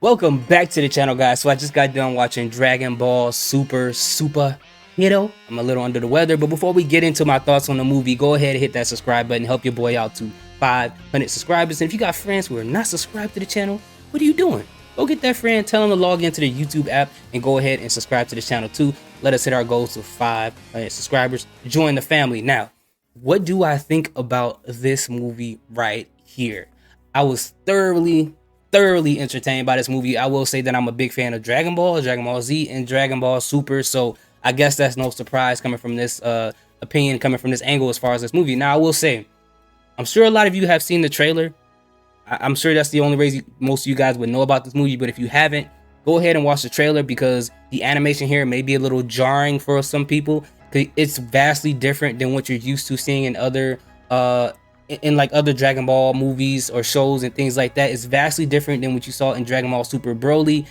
Welcome back to the channel, guys. So I just got done watching Dragon Ball Super Hero. I'm a little under the weather, but before we get into my thoughts on the movie, go ahead and hit that subscribe button. Help your boy out to 500 subscribers. And if you got friends who are not subscribed to the channel, what are you doing? Go get that friend, tell them to log into the YouTube app, and go ahead and subscribe to the channel too. Let us hit our goals to 500 subscribers. Join the family. Now, what do I think about this movie right here? I was thoroughly entertained by this movie. I will say that I'm a big fan of Dragon Ball, Dragon Ball Z, and Dragon Ball Super. So I guess that's no surprise coming from this opinion, coming from this angle as far as this movie. Now I will say, I'm sure a lot of you have seen the trailer. I'm sure that's the only way most of you guys would know about this movie. But if you haven't, go ahead and watch the trailer because the animation here may be a little jarring for some people. It's vastly different than what you're used to seeing in other like other Dragon Ball movies or shows and things like that. It's vastly different than what you saw in Dragon Ball Super Broly.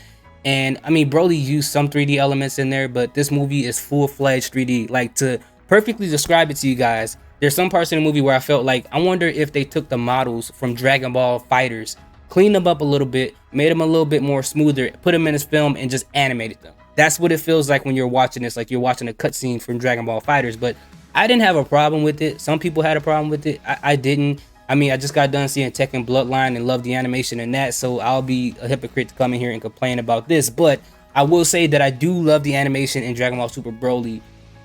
And I mean, Broly used some 3D elements in there, but this movie is full-fledged 3D. Like, to perfectly describe it to you guys, there's some parts in the movie where I felt like, I wonder if they took the models from Dragon Ball Fighters, cleaned them up a little bit, made them a little bit more smoother, put them in this film, and just animated them. That's what it feels like when you're watching this, like you're watching a cutscene from Dragon Ball Fighters. But I didn't have a problem with it. Some people had a problem with it. I didn't. I mean, I just got done seeing Tekken Bloodline and loved the animation in that, so I'll be a hypocrite to come in here and complain about this. But I will say that I do love the animation in Dragon Ball Super Broly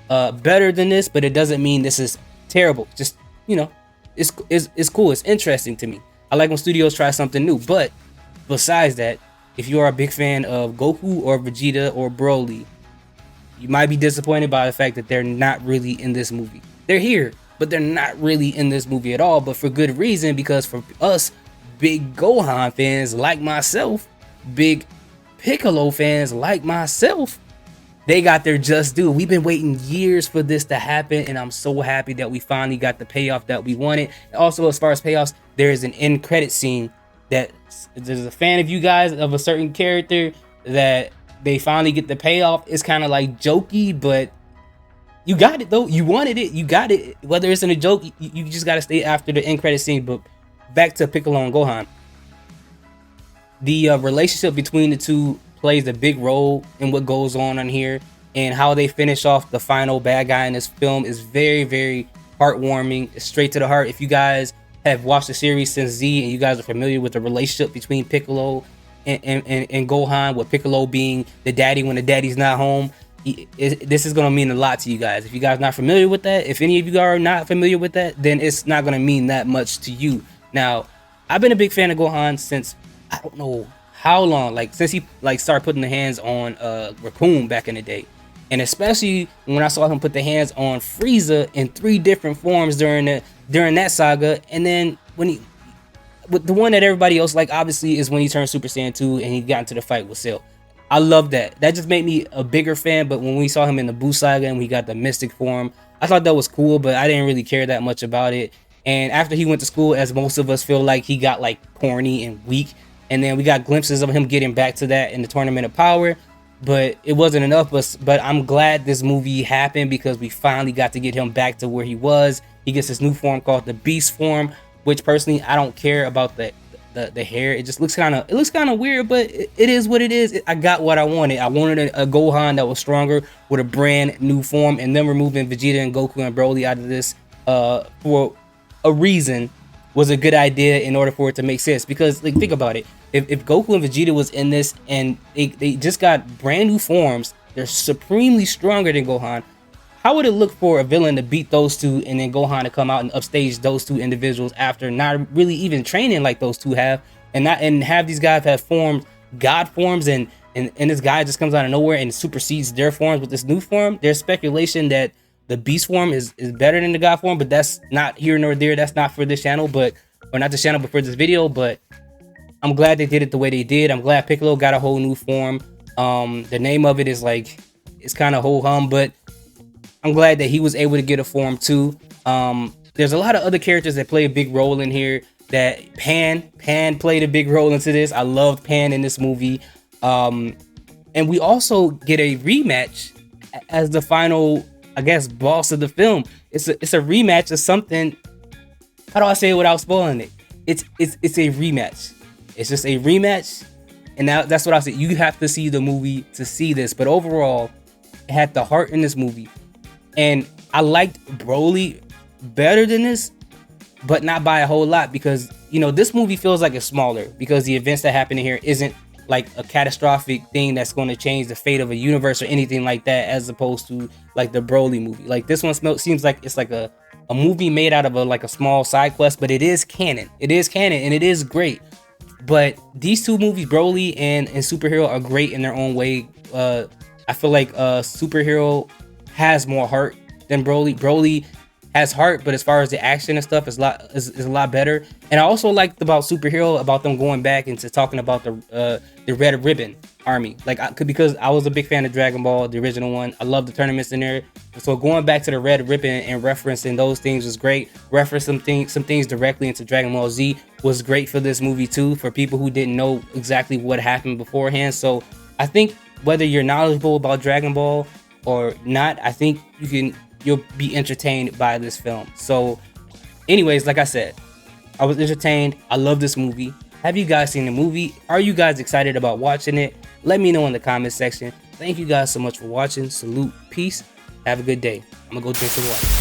better than this, but it doesn't mean this is terrible. Just, you know, it's cool. It's interesting to me. I like when studios try something new. But besides that, if you are a big fan of Goku or Vegeta or Broly, you might be disappointed by the fact that they're not really in this movie. They're here, but they're not really in this movie at all, but for good reason, because for us big Gohan fans like myself, big Piccolo fans like myself, they got their just due. We've been waiting years for this to happen, and I'm so happy that we finally got the payoff that we wanted. Also, as far as payoffs, there is an end credit scene that there's a fan of you guys of a certain character that they finally get the payoff. It's kind of like jokey, but you got it though. You wanted it, you got it. Whether it's in a joke, you just got to stay after the end credit scene. But back to Piccolo and Gohan, the relationship between the two plays a big role in what goes on here, and how they finish off the final bad guy in this film is very heartwarming. It's straight to the heart. If you guys have watched the series since Z and you guys are familiar with the relationship between Piccolo and Gohan, with Piccolo being the daddy when the daddy's not home, this is going to mean a lot to you guys. If you guys are not familiar with that, if any of you are not familiar with that, then it's not going to mean that much to you. Now, I've been a big fan of Gohan since, I don't know how long, like since he like started putting the hands on Raccoon back in the day. And especially when I saw him put the hands on Frieza in 3 different forms during that saga. And then when he, with the one that everybody else like, obviously, is when he turned Super Saiyan 2 and he got into the fight with Cell. I love that. That just made me a bigger fan. But when we saw him in the Buu saga and we got the Mystic form, I thought that was cool, but I didn't really care that much about it. And after he went to school, as most of us feel like, he got like corny and weak. And then we got glimpses of him getting back to that in the Tournament of Power, but it wasn't enough. But I'm glad this movie happened because we finally got to get him back to where he was. He gets this new form called the Beast form, which personally I don't care about the hair. It just looks kind of weird, but it is what it is. I got what I wanted. I wanted a Gohan that was stronger with a brand new form, and then removing Vegeta and Goku and Broly out of this for a reason was a good idea in order for it to make sense. Because, like, think about it. If Goku and Vegeta was in this and they just got brand new forms, they're supremely stronger than Gohan, how would it look for a villain to beat those two and then Gohan to come out and upstage those two individuals after not really even training like those two have, and have these guys have formed God forms, and this guy just comes out of nowhere and supersedes their forms with this new form? There's speculation that the Beast form is better than the God form, but that's not here nor there. That's not for this channel, or not this channel, but for this video. But I'm glad they did it the way they did. I'm glad Piccolo got a whole new form. The name of it is like, it's kind of ho-hum, but I'm glad that he was able to get a form too. There's a lot of other characters that play a big role in here. That Pan played a big role into this. I loved Pan in this movie. And we also get a rematch as the final, I guess, boss of the film. It's a rematch of something. How do I say it without spoiling it? It's a rematch. It's just a rematch, And now that's what I said. You have to see the movie to see this. But overall, it had the heart in this movie. And I liked Broly better than this, but not by a whole lot, because, you know, this movie feels like it's smaller because the events that happen in here isn't like a catastrophic thing that's going to change the fate of a universe or anything like that, as opposed to like the Broly movie. Like this one seems like it's like a movie made out of a small side quest, but it is canon. It is canon and it is great. But these two movies, Broly and Superhero, are great in their own way. I feel like Superhero has more heart than Broly. Broly has heart, but as far as the action and stuff, is a lot better. And I also liked about Superhero, about them going back into talking about the Red Ribbon Army. Because I was a big fan of Dragon Ball, the original one. I love the tournaments in there. So going back to the Red Ribbon and referencing those things was great. Reference some things directly into Dragon Ball Z was great for this movie too, for people who didn't know exactly what happened beforehand. So I think whether you're knowledgeable about Dragon Ball or not, I think you'll be entertained by this film. So anyways, like I said, I was entertained. I love this movie. Have you guys seen the movie? Are you guys excited about watching it? Let me know in the comment section. Thank you guys so much for watching. Salute, peace, have a good day. I'm gonna go drink some water.